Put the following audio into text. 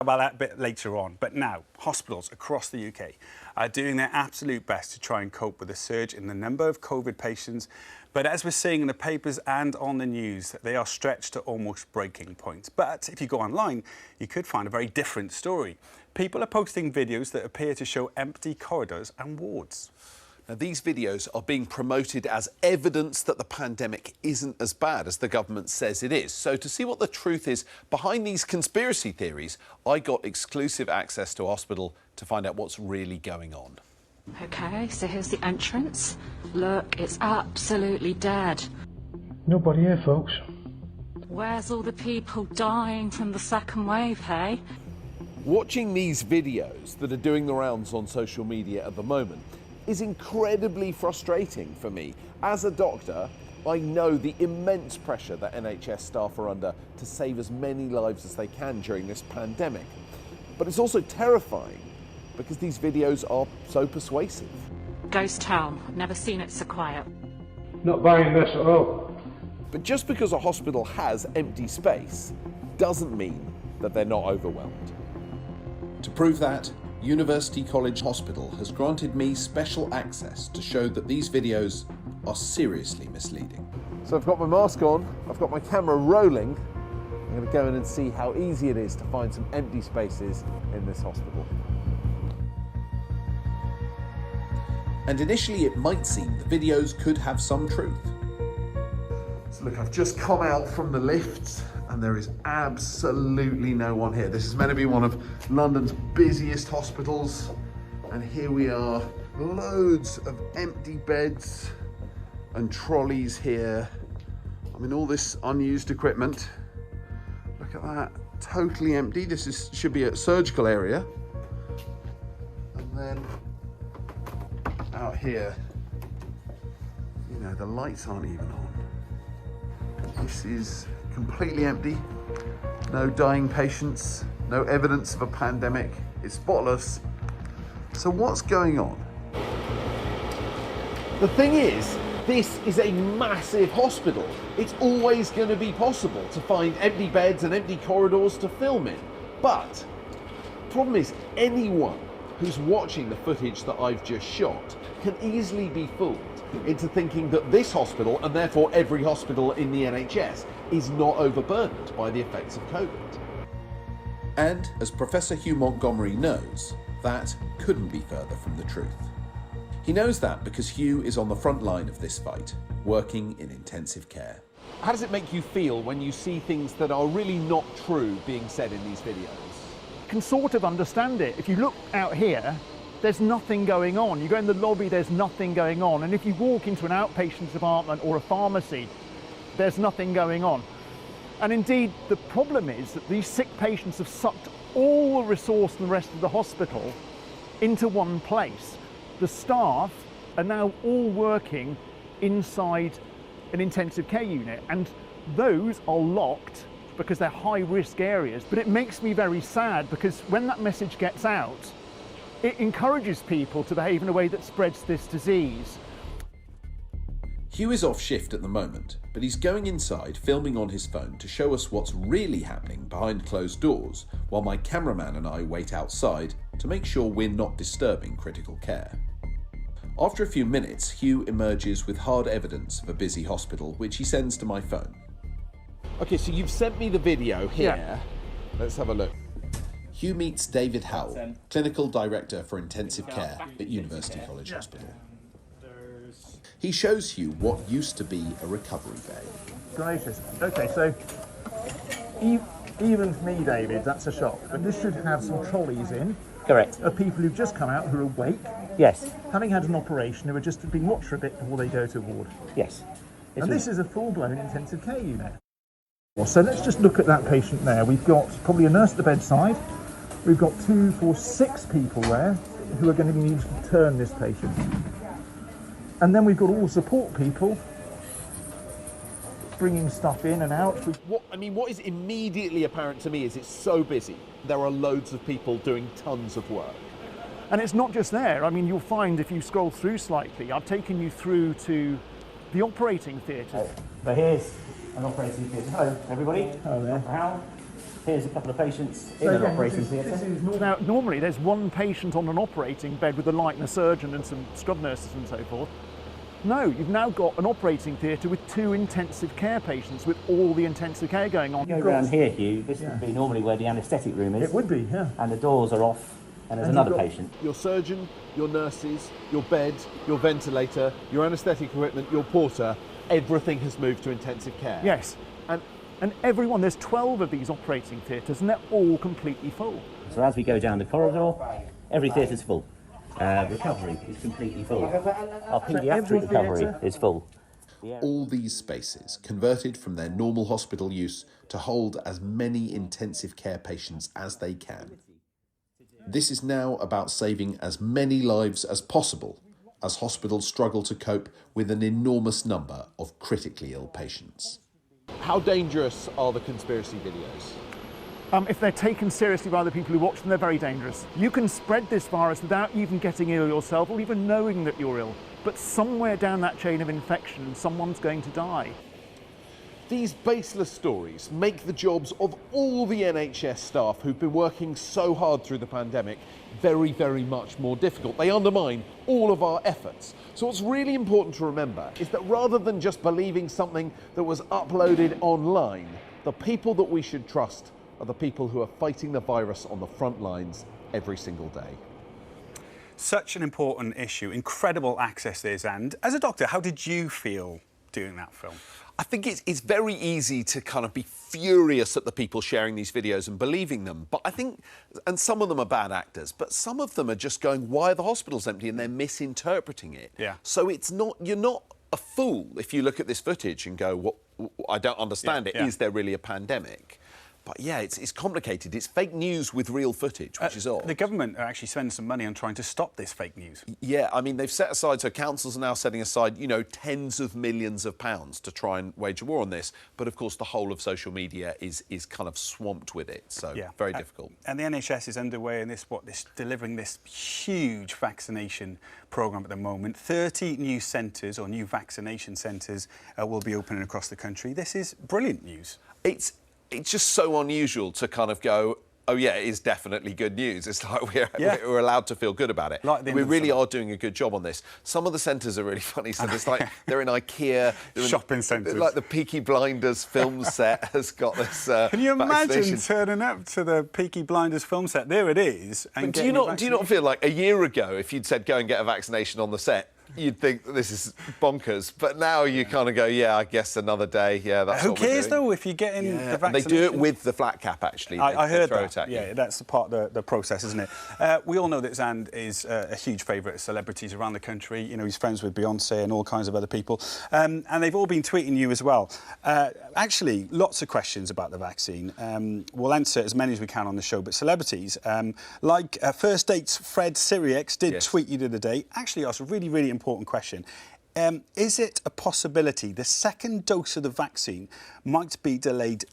about that a bit later on. But now, hospitals across the UK are doing their absolute best to try and cope with the surge in the number of COVID patients. But as we're seeing in the papers and on the news, they are stretched to almost breaking point. But if you go online, you could find a very different story. People are posting videos that appear to show empty corridors and wards. Now, these videos are being promoted as evidence that the pandemic isn't as bad as the government says it is. So to see what the truth is behind these conspiracy theories, I got exclusive access to a hospital to find out what's really going on. Okay, so here's the entrance. Look, it's absolutely dead. Nobody here, folks. Where's all the people dying from the second wave, hey? Watching these videos that are doing the rounds on social media at the moment is incredibly frustrating for me. As a doctor, I know the immense pressure that NHS staff are under to save as many lives as they can during this pandemic. But it's also terrifying because these videos are so persuasive. Ghost town. Never seen it so quiet. Not buying this at all. But just because a hospital has empty space doesn't mean that they're not overwhelmed. To prove that, University College Hospital has granted me special access to show that these videos are seriously misleading. So I've got my mask on, I've got my camera rolling. I'm going to go in and see how easy it is to find some empty spaces in this hospital. And initially it might seem the videos could have some truth. So look, I've just come out from the lifts and there is absolutely no one here. This is meant to be one of London's busiest hospitals. And here we are, loads of empty beds and trolleys here. I mean, all this unused equipment. Look at that, totally empty. This should be a surgical area. And then out here, you know, the lights aren't even on. This is completely empty, no dying patients, no evidence of a pandemic, it's spotless. So what's going on? The thing is, this is a massive hospital. It's always going to be possible to find empty beds and empty corridors to film in. But the problem is, anyone who's watching the footage that I've just shot can easily be fooled into thinking that this hospital, and therefore every hospital in the NHS, is not overburdened by the effects of COVID. And as Professor Hugh Montgomery knows, that couldn't be further from the truth. He knows that because Hugh is on the front line of this fight, working in intensive care. How does it make you feel when you see things that are really not true being said in these videos? Can sort of understand it. If you look out here, there's nothing going on. You go in the lobby, there's nothing going on. And if you walk into an outpatient department or a pharmacy, there's nothing going on. And indeed, the problem is that these sick patients have sucked all the resource and the rest of the hospital into one place. The staff are now all working inside an intensive care unit, and those are locked because they're high-risk areas. But it makes me very sad because when that message gets out, it encourages people to behave in a way that spreads this disease. Hugh is off shift at the moment, but he's going inside filming on his phone to show us what's really happening behind closed doors, while my cameraman and I wait outside to make sure we're not disturbing critical care. After a few minutes, Hugh emerges with hard evidence of a busy hospital, which he sends to my phone. Okay, so you've sent me the video here. Yeah. Let's have a look. Hugh meets David Howell, Clinical Director for Intensive Care at University College Hospital. He shows Hugh what used to be a recovery bay. Gracious. Okay, so even for me, David, that's a shock. But this should have some trolleys in. Correct. Of people who've just come out who are awake. Yes. Having had an operation, who are just being watched for a bit before they go to a ward. Yes. And this is a full-blown intensive care unit. So let's just look at that patient there. We've got probably a nurse at the bedside. We've got 2, 4, 6 people there who are going to be needing to turn this patient. And then we've got all the support people bringing stuff in and out. What is immediately apparent to me is it's so busy. There are loads of people doing tons of work. And it's not just there. I mean, you'll find if you scroll through slightly, I've taken you through to the operating theatre. So here's an operating theatre. Hello, everybody. Hello there. Dr. Howell. Here's a couple of patients in an operating theatre. Now, normally there's one patient on an operating bed with a light and a surgeon and some scrub nurses and so forth. No, you've now got an operating theatre with 2 intensive care patients with all the intensive care going on. Go around here, Hugh, this would be normally where the anaesthetic room is. It would be, yeah. And the doors are off, and there's another patient. Your surgeon, your nurses, your bed, your ventilator, your anaesthetic equipment, your porter, everything has moved to intensive care. Yes, and everyone, there's 12 of these operating theatres and they're all completely full. So as we go down the corridor, every theatre's full. Recovery is completely full. Our paediatric recovery is full. All these spaces converted from their normal hospital use to hold as many intensive care patients as they can. This is now about saving as many lives as possible as hospitals struggle to cope with an enormous number of critically ill patients. How dangerous are the conspiracy videos? If they're taken seriously by the people who watch them, they're very dangerous. You can spread this virus without even getting ill yourself or even knowing that you're ill. But somewhere down that chain of infection, someone's going to die. These baseless stories make the jobs of all the NHS staff who've been working so hard through the pandemic very, very much more difficult. They undermine all of our efforts. So what's really important to remember is that rather than just believing something that was uploaded online, the people that we should trust are the people who are fighting the virus on the front lines every single day. Such an important issue, incredible access there is. And as a doctor, how did you feel doing that film? I think it's very easy to kind of be furious at the people sharing these videos and believing them. But I think, and some of them are bad actors, but some of them are just going, why are the hospitals empty? And they're misinterpreting it. Yeah. So it's not, you're not a fool if you look at this footage and go, what, I don't understand it. Is there really a pandemic? But yeah, it's complicated. It's fake news with real footage, which is odd. The government are actually spending some money on trying to stop this fake news. Yeah, I mean, they've set aside, so councils are now setting aside, you know, tens of millions of pounds to try and wage a war on this. But of course, the whole of social media is kind of swamped with it. So very difficult. And the NHS is underway in this delivering this huge vaccination programme at the moment. 30 new centres or new vaccination centres will be opening across the country. This is brilliant news. It's just so unusual to kind of go, oh yeah, it is definitely good news. It's like we're allowed to feel good about it. Like we really are doing a good job on this. Some of the centres are really funny. So it's like they're in IKEA. Shopping centres. Like the Peaky Blinders film set has got this Can you imagine turning up to the Peaky Blinders film set? There it is. And do you not feel like a year ago, if you'd said go and get a vaccination on the set, you'd think this is bonkers, but now you kind of go, yeah, I guess another day. Yeah, that's who what we're cares doing. though if you get in the vaccination? And they do it with the flat cap actually. I heard throw that. It at you. Yeah, that's part of the process, isn't it? We all know that Zand is a huge favourite of celebrities around the country. You know, he's friends with Beyonce and all kinds of other people, and they've all been tweeting you as well. Actually, lots of questions about the vaccine. We'll answer as many as we can on the show, but celebrities like First Date's Fred Siriex did tweet you the other day. Actually asked a really, really important question. Is it a possibility the second dose of the vaccine might be delayed